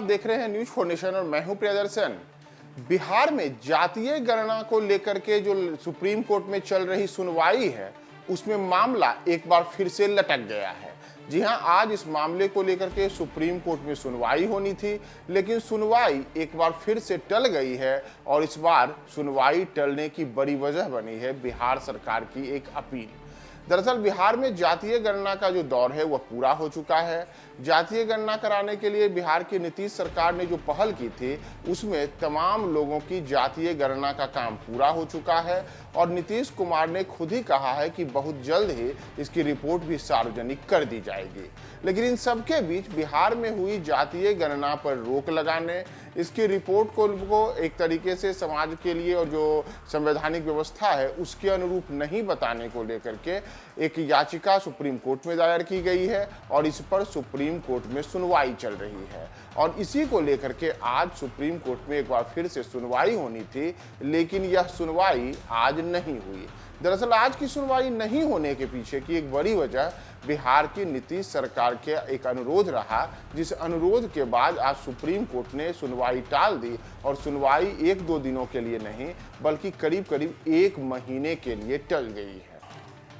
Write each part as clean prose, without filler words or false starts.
देख रहे हैं न्यूज फॉर नेशन और मैं हूं प्रियदर्शन। बिहार में जातीय गणना को लेकर के जो सुप्रीम कोर्ट में चल रही सुनवाई है, उसमें मामला एक बार फिर से लटक गया है। जी हां, आज इस मामले को लेकर के सुप्रीम कोर्ट में सुनवाई होनी थी, लेकिन सुनवाई एक बार फिर से टल गई है और इस बार सुनवाई टलने की बड़ी वजह बनी है बिहार सरकार की एक अपील। दरअसल बिहार में जातीय गणना का जो दौर है वह पूरा हो चुका है। जातीय गणना कराने के लिए बिहार की नीतीश सरकार ने जो पहल की थी, उसमें तमाम लोगों की जातीय गणना का काम पूरा हो चुका है और नीतीश कुमार ने खुद ही कहा है कि बहुत जल्द ही इसकी रिपोर्ट भी सार्वजनिक कर दी जाएगी। लेकिन इन सबके बीच बिहार में हुई जातीय गणना पर रोक लगाने, इसकी रिपोर्ट को एक तरीके से समाज के लिए और जो संवैधानिक व्यवस्था है उसके अनुरूप नहीं बताने को लेकर के एक याचिका सुप्रीम कोर्ट में दायर की गई है और इस पर सुप्रीम कोर्ट में सुनवाई चल रही है। और इसी को लेकर के आज सुप्रीम कोर्ट में एक बार फिर से सुनवाई होनी थी, लेकिन यह सुनवाई आज नहीं हुई। दरअसल आज की सुनवाई नहीं होने के पीछे की एक बड़ी वजह बिहार की नीतीश सरकार के एक अनुरोध रहा, जिस अनुरोध के बाद आज सुप्रीम कोर्ट ने सुनवाई टाल दी और सुनवाई 1-2 दिनों के लिए नहीं बल्कि करीब करीब 1 महीने के लिए टल गई है।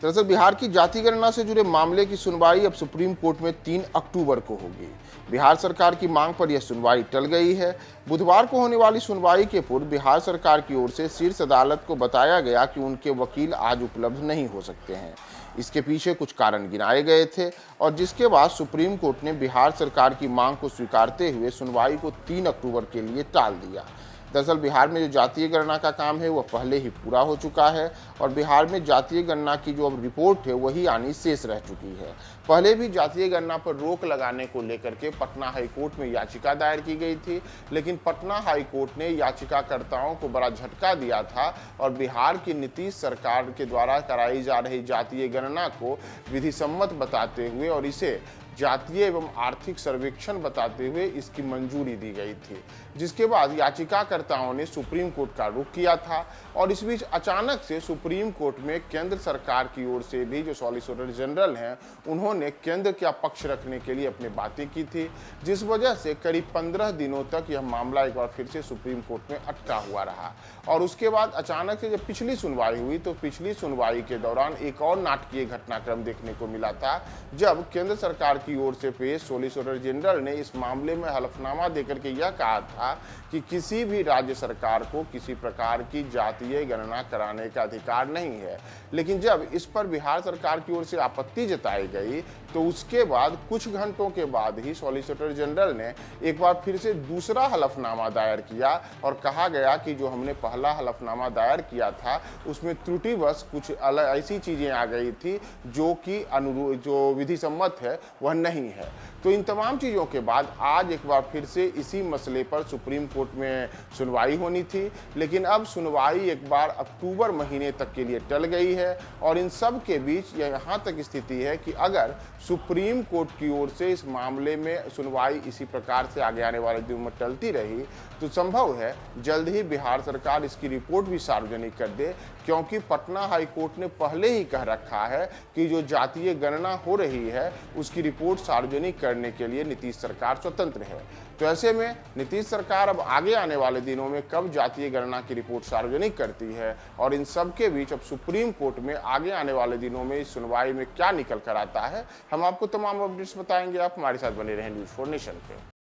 दरअसल बिहार की जाति गणना से जुड़े मामले की सुनवाई अब सुप्रीम कोर्ट में 3 अक्टूबर को होगी। बिहार सरकार की मांग पर यह सुनवाई टल गई है। बुधवार को होने वाली सुनवाई के पूर्व बिहार सरकार की ओर से शीर्ष अदालत को बताया गया कि उनके वकील आज उपलब्ध नहीं हो सकते हैं। इसके पीछे कुछ कारण गिनाए गए थे और जिसके बाद सुप्रीम कोर्ट ने बिहार सरकार की मांग को स्वीकारते हुए सुनवाई को 3 अक्टूबर के लिए टाल दिया। दरअसल बिहार में जो जातीय गणना का काम है वह पहले ही पूरा हो चुका है और बिहार में जातीय गणना की जो अब रिपोर्ट है वही आनी शेष रह चुकी है। पहले भी जातीय गणना पर रोक लगाने को लेकर के पटना हाईकोर्ट में याचिका दायर की गई थी, लेकिन पटना हाईकोर्ट ने याचिकाकर्ताओं को बड़ा झटका दिया था और बिहार की नीतीश सरकार के द्वारा कराई जा रही जातीय गणना को विधिसम्मत बताते हुए और इसे जातीय एवं आर्थिक सर्वेक्षण बताते हुए इसकी मंजूरी दी गई थी, जिसके बाद याचिकाकर्ताओं ने सुप्रीम कोर्ट का रुख किया था। और इस बीच अचानक से सुप्रीम कोर्ट में केंद्र सरकार की ओर से भी जो सॉलिसिटर जनरल हैं, उन्होंने केंद्र का पक्ष रखने के लिए अपनी बातें की थी, जिस वजह से करीब 15 दिनों तक यह मामला एक बार फिर से सुप्रीम कोर्ट में अटका हुआ रहा। और उसके बाद अचानक से जब पिछली सुनवाई हुई तो पिछली सुनवाई के दौरान एक और नाटकीय घटनाक्रम देखने को मिला था, जब केंद्र सरकार की ओर से पेश सॉलिसिटर जनरल ने इस मामले में हलफनामा देकर के यह कहा था कि किसी भी राज्य सरकार को किसी प्रकार की जातीय गणना कराने का अधिकार नहीं है। लेकिन जब इस पर बिहार सरकार की ओर से आपत्ति जताई गई तो उसके बाद कुछ घंटों के बाद ही सॉलिसिटर जनरल ने एक बार फिर से दूसरा हलफनामा दायर किया और कहा गया कि जो हमने पहला हलफनामा दायर किया था उसमें त्रुटिवश कुछ ऐसी चीजें आ गई थी जो कि जो विधि सम्मत है वह नहीं है। तो इन तमाम चीजों के बाद आज एक बार फिर से इसी मसले पर सुप्रीम कोर्ट में सुनवाई होनी थी, लेकिन अब सुनवाई एक बार अक्टूबर महीने तक के लिए टल गई है। और इन सब के बीच यहाँ तक स्थिति है कि अगर सुप्रीम कोर्ट की ओर से इस मामले में सुनवाई इसी प्रकार से आगे आने वाले दिनों में टलती रही तो संभव है जल्द ही बिहार सरकार इसकी रिपोर्ट भी सार्वजनिक कर दे, क्योंकि पटना हाईकोर्ट ने पहले ही कह रखा है कि जो जातीय गणना हो रही है उसकी रिपोर्ट सार्वजनिक करने के लिए नीतीश सरकार स्वतंत्र है। तो ऐसे में नीतीश सरकार अब आगे आने वाले दिनों में कब जातीय गणना की रिपोर्ट सार्वजनिक करती है और इन सब के बीच अब सुप्रीम कोर्ट में आगे आने वाले दिनों में इस सुनवाई में क्या निकल कर आता है, हम आपको तमाम अपडेट्स बताएंगे। आप हमारे साथ बने रहें न्यूज फॉर नेशन पे।